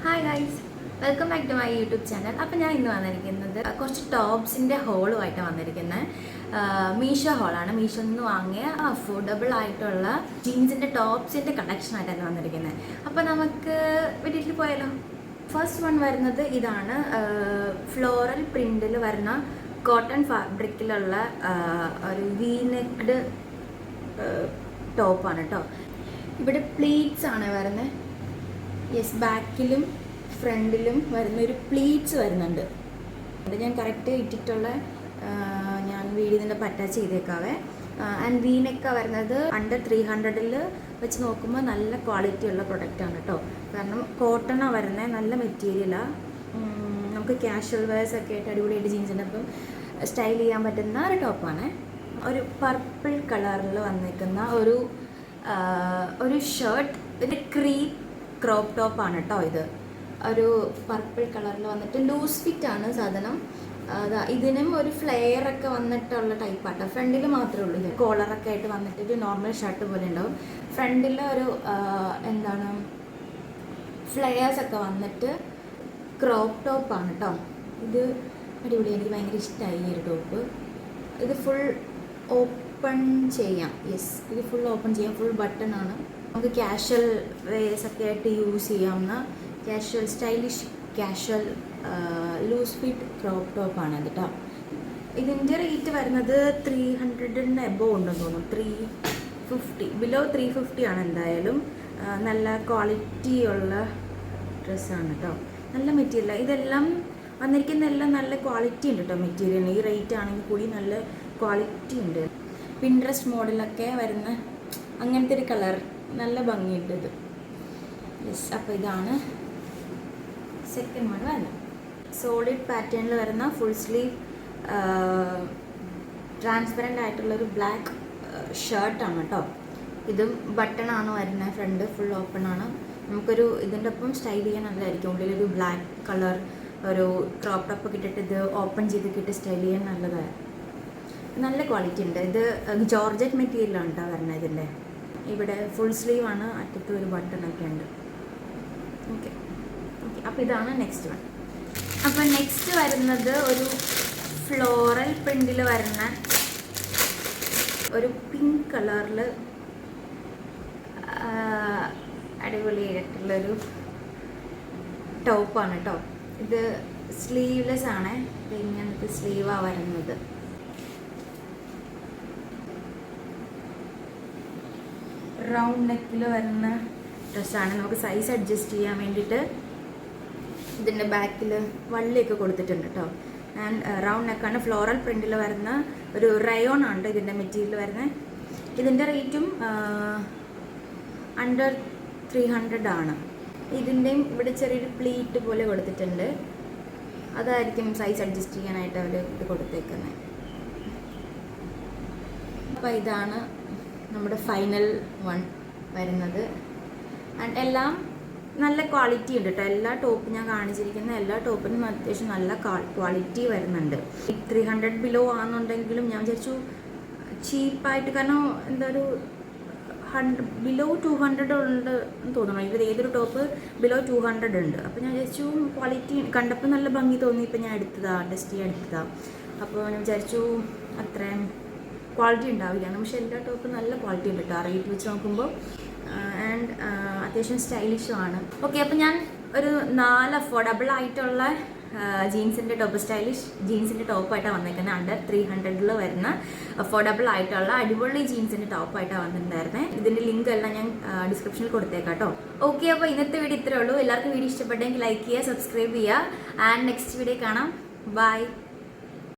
Hi guys, welcome back to my YouTube channel. അപ്പോൾ ഞാൻ ഇന്ന് വന്നിരിക്കുന്നത് കുറച്ച് ടോപ്സിൻ്റെ ഹോളുമായിട്ട് വന്നിരിക്കുന്നത് മീഷോ ഹോളാണ്. മീഷോയിൽ നിന്ന് വാങ്ങിയ അഫോർഡബിൾ ആയിട്ടുള്ള ജീൻസിൻ്റെ ടോപ്സിൻ്റെ കളക്ഷനായിട്ടാണ് വന്നിരിക്കുന്നത്. അപ്പോൾ നമുക്ക് വീട്ടിൽ പോയാലോ. ഫസ്റ്റ് വൺ വരുന്നത് ഇതാണ്. ഫ്ലോറൽ പ്രിൻറ്റിൽ വരുന്ന കോട്ടൺ ഫാബ്രിക്കിലുള്ള ഒരു വി നെക്ഡ് ടോപ്പാണ് കേട്ടോ. ഇവിടെ പ്ലീറ്റ്സ് ആണ് വരുന്നത്. യെസ്, ബാക്കിലും ഫ്രണ്ടിലും വരുന്ന ഒരു പ്ലീറ്റ്സ് വരുന്നുണ്ട്. അത് ഞാൻ കറക്റ്റ് ഇട്ടിട്ടുള്ള ഞാൻ വീഡിയോൻ്റെ അറ്റാച്ച് ചെയ്തേക്കാവേ. ആൻഡ് വീനെക്ക വരുന്നത് അണ്ടർ 300 വെച്ച് നോക്കുമ്പോൾ നല്ല ക്വാളിറ്റി ഉള്ള പ്രൊഡക്റ്റാണ് കേട്ടോ. കാരണം കോട്ടണാണ് വരുന്നത്, നല്ല മെറ്റീരിയലാണ്. നമുക്ക് ക്യാഷ്വൽ വെയർസ് ഒക്കെ ആയിട്ട് അടിപൊളിയായിട്ട് ജീൻസിൻ്റെ ഒപ്പം സ്റ്റൈൽ ചെയ്യാൻ പറ്റുന്ന ഒരു ടോപ്പാണ്. ഒരു പർപ്പിൾ കളറിൽ വന്നിരിക്കുന്ന ഒരു ഷർട്ട്, ഒരു ക്രോപ്പ് ടോപ്പാണ് കേട്ടോ. ഇത് ഒരു പർപ്പിൾ കളറിൽ വന്നിട്ട് ലൂസ് ഫിറ്റ് ആണ് സാധനം. ഇതിനും ഒരു ഫ്ലെയർ ഒക്കെ വന്നിട്ടുള്ള ടൈപ്പാട്ടോ. ഫ്രണ്ടിൽ മാത്രമേ ഉള്ളൂ. ഇത് കോളറൊക്കെ ആയിട്ട് വന്നിട്ട് ഒരു നോർമൽ ഷർട്ട് പോലെ ഉണ്ടാവും. ഫ്രണ്ടിൽ ഒരു ഫ്ലെയേഴ്സ് ഒക്കെ വന്നിട്ട് ക്രോപ്പ് ടോപ്പാണ് കേട്ടോ. ഇത് അടിപൊളി, എനിക്ക് ഭയങ്കര ഇഷ്ടമായി ഈ ഒരു ടോപ്പ്. ഇത് ഫുൾ ഓപ്പൺ ചെയ്യാം. യെസ്, ഇത് ഫുൾ ഓപ്പൺ ചെയ്യാം. ഫുൾ ബട്ടൺ ആണ്. നമുക്ക് ക്യാഷ്വൽ വെയർസ് ഒക്കെ ആയിട്ട് യൂസ് ചെയ്യാവുന്ന casual stylish casual loose fit crop ടോപ്പാണ് ഇത് കേട്ടോ. ഇതിൻ്റെ റേറ്റ് വരുന്നത് 300 എബോവ് ഉണ്ടെന്ന് തോന്നുന്നു. 350 ബിലോ 350 ആണ് എന്തായാലും. നല്ല ക്വാളിറ്റി ഉള്ള ഡ്രസ്സാണ് കേട്ടോ. നല്ല മെറ്റീരിയലാണ്. ഇതെല്ലാം വന്നിരിക്കുന്നതെല്ലാം നല്ല ക്വാളിറ്റി ഉണ്ട് കേട്ടോ മെറ്റീരിയലിന്. ഈ റേറ്റ് ആണെങ്കിൽ കൂടി നല്ല ക്വാളിറ്റി ഉണ്ട്. പിൻട്രസ്റ്റ് മോഡലൊക്കെ വരുന്ന അങ്ങനത്തെ ഒരു കളർ, നല്ല ഭംഗിയുണ്ട് ഇത്. യെസ്, അപ്പോൾ ഇതാണ് സെക്കൻഡ് വൺ വരുന്നത്. സോളിഡ് പാറ്റേണിൽ വരുന്ന ഫുൾ സ്ലീവ് ട്രാൻസ്പെറൻ്റ് ആയിട്ടുള്ളൊരു ബ്ലാക്ക് ഷർട്ടാണ് കേട്ടോ. ഇതും ബട്ടണാണ് വരുന്നത്. ഫ്രണ്ട് ഫുൾ ഓപ്പൺ ആണ്. നമുക്കൊരു ഇതിൻ്റെ ഒപ്പം സ്റ്റൈൽ ചെയ്യാൻ നല്ലതായിരിക്കും. ഉള്ളിലൊരു ബ്ലാക്ക് കളർ ഒരു ക്രോപ്പ് ടോപ്പ് ഇട്ടിട്ട് ഇത് ഓപ്പൺ ചെയ്ത് സ്റ്റൈൽ ചെയ്യാൻ നല്ലതാണ്. നല്ല ക്വാളിറ്റി ഉണ്ട്. ഇത് ജോർജറ്റ് മെറ്റീരിയലാണ് കേട്ടോ വരുന്നത്. ഇതിൻ്റെ ഇവിടെ ഫുൾ സ്ലീവ് ആണ്, അറ്റത്ത് ഒരു ബട്ടണൊക്കെ ഉണ്ട്. ഓക്കെ, അപ്പോൾ ഇതാണ് നെക്സ്റ്റ് വൺ. അപ്പോൾ നെക്സ്റ്റ് വരുന്നത് ഒരു ഫ്ലോറൽ പ്രിൻറ്റിൽ വരുന്ന ഒരു പിങ്ക് കളറിൽ അടിപൊളിയായിട്ടുള്ളൊരു ടോപ്പാണ് കേട്ടോ. ഇത് സ്ലീവ്ലെസ് ആണ്. ഇങ്ങനത്തെ സ്ലീവാണ് വരുന്നത്. റൗണ്ട് നെക്കിൽ വരുന്ന ഡ്രസ്സാണ്. നമുക്ക് സൈസ് അഡ്ജസ്റ്റ് ചെയ്യാൻ വേണ്ടിയിട്ട് ഇതിൻ്റെ ബാക്കിൽ വള്ളിയൊക്കെ കൊടുത്തിട്ടുണ്ട് കേട്ടോ. ആൻഡ് റൗണ്ട് നെക്കാണ്. ഫ്ലോറൽ പ്രിൻറ്റിൽ വരുന്ന ഒരു റയോൺ ആണ് ഇതിൻ്റെ മെറ്റീരിയൽ വരുന്നത്. ഇതിൻ്റെ റേറ്റും അണ്ടർ 300 ആണ്. ഇതിൻ്റെയും ഇവിടെ ചെറിയൊരു പ്ലീറ്റ് പോലെ കൊടുത്തിട്ടുണ്ട്. അതായിരിക്കും സൈസ് അഡ്ജസ്റ്റ് ചെയ്യാനായിട്ട് അവർ ഇത് കൊടുത്തേക്കുന്നത്. അപ്പോൾ ഇതാണ് നമ്മുടെ ഫൈനൽ വൺ വരുന്നത്. ആൻഡ് എല്ലാം നല്ല ക്വാളിറ്റി ഉണ്ട് കേട്ടോ. എല്ലാ ടോപ്പും ഞാൻ കാണിച്ചിരിക്കുന്ന എല്ലാ ടോപ്പിനും അത്യാവശ്യം നല്ല ക്വാളിറ്റി വരുന്നുണ്ട്. 300 ബിലോ ആണെന്നുണ്ടെങ്കിലും ഞാൻ വിചാരിച്ചു ചീപ്പായിട്ട്, കാരണം എന്താ ഒരു ബിലോ 200 ഉണ്ട് എന്ന് തോന്നുന്നു. ഇത് ഏതൊരു ടോപ്പ് ബിലോ 200 ഉണ്ട്. അപ്പോൾ ഞാൻ വിചാരിച്ചു ക്വാളിറ്റി കണ്ടപ്പോൾ നല്ല ഭംഗി തോന്നി. ഇപ്പം ഞാൻ ടെസ്റ്റ് ചെയ്യാൻ എടുത്തതാണ്. അപ്പോൾ ഞാൻ വിചാരിച്ചു അത്രയും ക്വാളിറ്റി ഉണ്ടാവില്ല. പക്ഷേ എല്ലാ ടോപ്പും നല്ല ക്വാളിറ്റി ഉണ്ട് കേട്ടോ ആ റേറ്റ് വെച്ച് നോക്കുമ്പോൾ. ആൻഡ് അത്യാവശ്യം സ്റ്റൈലിഷും ആണ്. ഓക്കെ, അപ്പോൾ ഞാൻ ഒരു 4 അഫോർഡബിൾ ആയിട്ടുള്ള ജീൻസിൻ്റെ ടോപ്പ്, സ്റ്റൈലിഷ് ജീൻസിൻ്റെ ടോപ്പായിട്ടാണ് വന്നിരിക്കുന്നത്. അണ്ടർ 300 വരുന്ന അഫോർഡബിൾ ആയിട്ടുള്ള അടിപൊളി ജീൻസിൻ്റെ ടോപ്പായിട്ടാണ് വന്നിട്ടുണ്ടായിരുന്നത്. ഇതിൻ്റെ ലിങ്ക് എല്ലാം ഞാൻ ഡിസ്ക്രിപ്ഷനിൽ കൊടുത്തേക്കാം കേട്ടോ. ഓക്കെ, അപ്പോൾ ഇന്നത്തെ വീഡിയോ ഇത്രേ ഉള്ളൂ. എല്ലാവർക്കും വീഡിയോ ഇഷ്ടപ്പെട്ടെങ്കിൽ ലൈക്ക് ചെയ്യുക, സബ്സ്ക്രൈബ് ചെയ്യുക. ആൻഡ് നെക്സ്റ്റ് വീഡിയോ കാണാം. ബൈ.